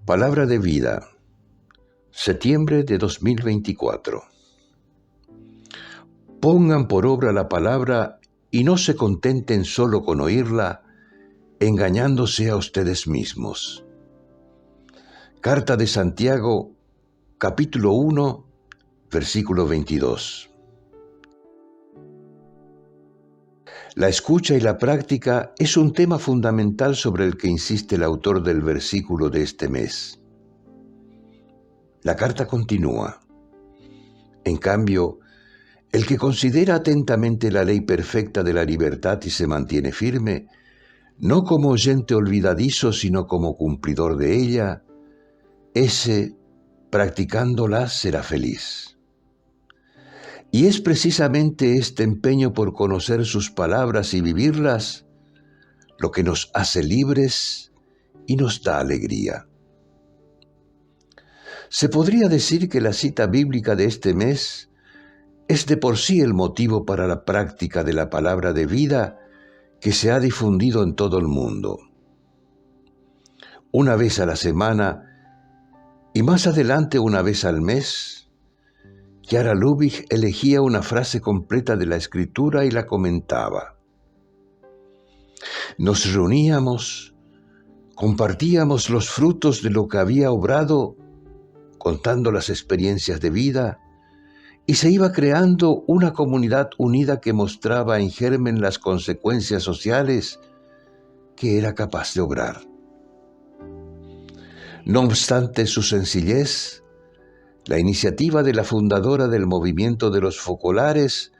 Palabra de vida, septiembre de 2024. Pongan por obra la palabra y no se contenten solo con oírla, engañándose a ustedes mismos. Carta de Santiago, capítulo 1, versículo 22. La escucha y la práctica es un tema fundamental sobre el que insiste el autor del versículo de este mes. La carta continúa. En cambio, el que considera atentamente la ley perfecta de la libertad y se mantiene firme, no como oyente olvidadizo, sino como cumplidor de ella, ese, practicándola, será feliz. Y es precisamente este empeño por conocer sus palabras y vivirlas lo que nos hace libres y nos da alegría. Se podría decir que la cita bíblica de este mes es de por sí el motivo para la práctica de la palabra de vida que se ha difundido en todo el mundo. Una vez a la semana y más adelante una vez al mes, Chiara Lubich elegía una frase completa de la Escritura y la comentaba. Nos reuníamos, compartíamos los frutos de lo que había obrado, contando las experiencias de vida, y se iba creando una comunidad unida que mostraba en germen las consecuencias sociales que era capaz de obrar. No obstante su sencillez, la iniciativa de la fundadora del movimiento de los focolares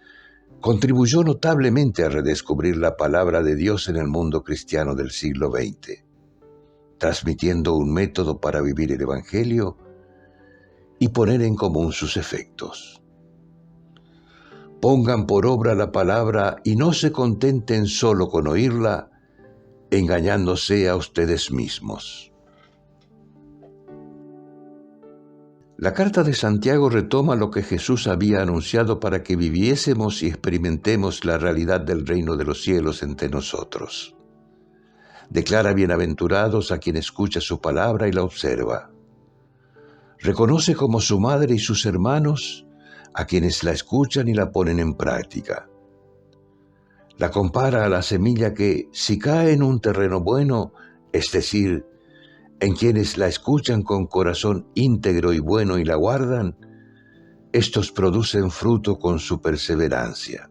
contribuyó notablemente a redescubrir la palabra de Dios en el mundo cristiano del siglo XX, transmitiendo un método para vivir el Evangelio y poner en común sus efectos. Pongan por obra la palabra y no se contenten solo con oírla, engañándose a ustedes mismos. La carta de Santiago retoma lo que Jesús había anunciado para que viviésemos y experimentemos la realidad del reino de los cielos entre nosotros. Declara bienaventurados a quien escucha su palabra y la observa. Reconoce como su madre y sus hermanos a quienes la escuchan y la ponen en práctica. La compara a la semilla que, si cae en un terreno bueno, es decir, en quienes la escuchan con corazón íntegro y bueno y la guardan, estos producen fruto con su perseverancia.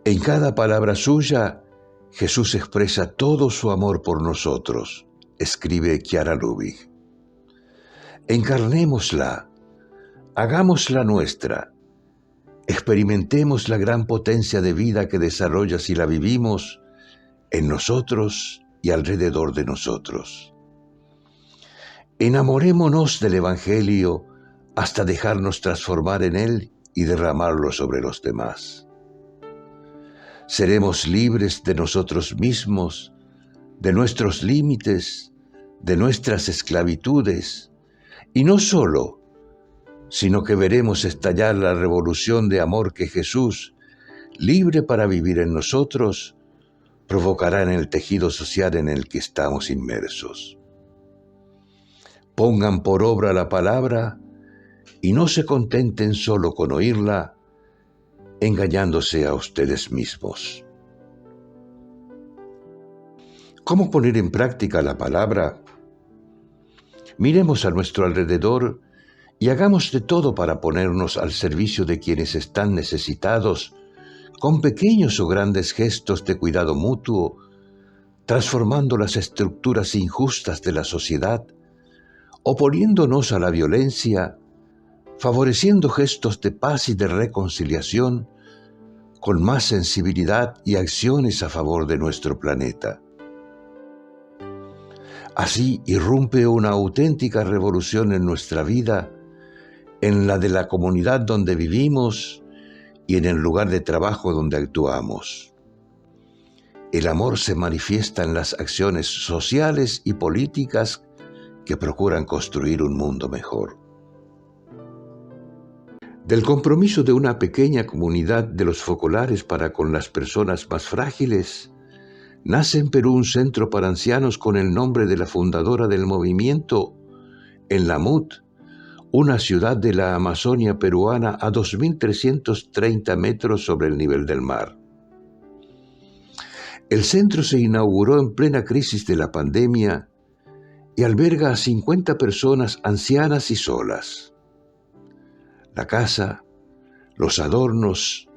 En cada palabra suya, Jesús expresa todo su amor por nosotros, escribe Chiara Lubich. Encarnémosla, hagámosla nuestra, experimentemos la gran potencia de vida que desarrolla si la vivimos en nosotros y alrededor de nosotros. Enamorémonos del Evangelio hasta dejarnos transformar en él y derramarlo sobre los demás. Seremos libres de nosotros mismos, de nuestros límites, de nuestras esclavitudes, y no solo, sino que veremos estallar la revolución de amor que Jesús, libre para vivir en nosotros, provocará en el tejido social en el que estamos inmersos. Pongan por obra la palabra y no se contenten solo con oírla, engañándose a ustedes mismos. ¿Cómo poner en práctica la palabra? Miremos a nuestro alrededor y hagamos de todo para ponernos al servicio de quienes están necesitados, con pequeños o grandes gestos de cuidado mutuo, transformando las estructuras injustas de la sociedad, oponiéndonos a la violencia, favoreciendo gestos de paz y de reconciliación, con más sensibilidad y acciones a favor de nuestro planeta. Así irrumpe una auténtica revolución en nuestra vida, en la de la comunidad donde vivimos y en el lugar de trabajo donde actuamos. El amor se manifiesta en las acciones sociales y políticas que procuran construir un mundo mejor. Del compromiso de una pequeña comunidad de los focolares para con las personas más frágiles, nace en Perú un centro para ancianos con el nombre de la fundadora del movimiento en Lamut, una ciudad de la Amazonia peruana a 2.330 metros sobre el nivel del mar. El centro se inauguró en plena crisis de la pandemia y alberga a 50 personas ancianas y solas. La casa, los adornos,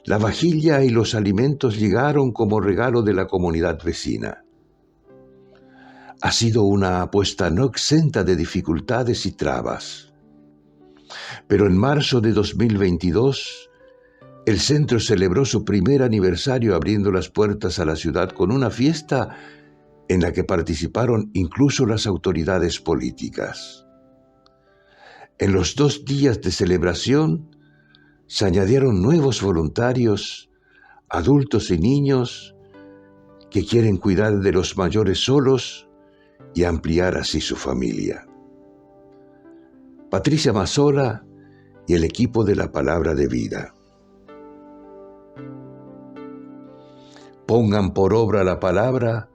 la vajilla y los alimentos llegaron como regalo de la comunidad vecina. Ha sido una apuesta no exenta de dificultades y trabas. Pero en marzo de 2022, el centro celebró su primer aniversario abriendo las puertas a la ciudad con una fiesta en la que participaron incluso las autoridades políticas. En los 2 días de celebración se añadieron nuevos voluntarios, adultos y niños que quieren cuidar de los mayores solos y ampliar así su familia. Patricia Mazzola y el equipo de la Palabra de Vida. Pongan por obra la palabra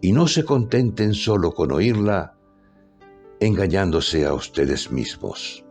y no se contenten solo con oírla, engañándose a ustedes mismos.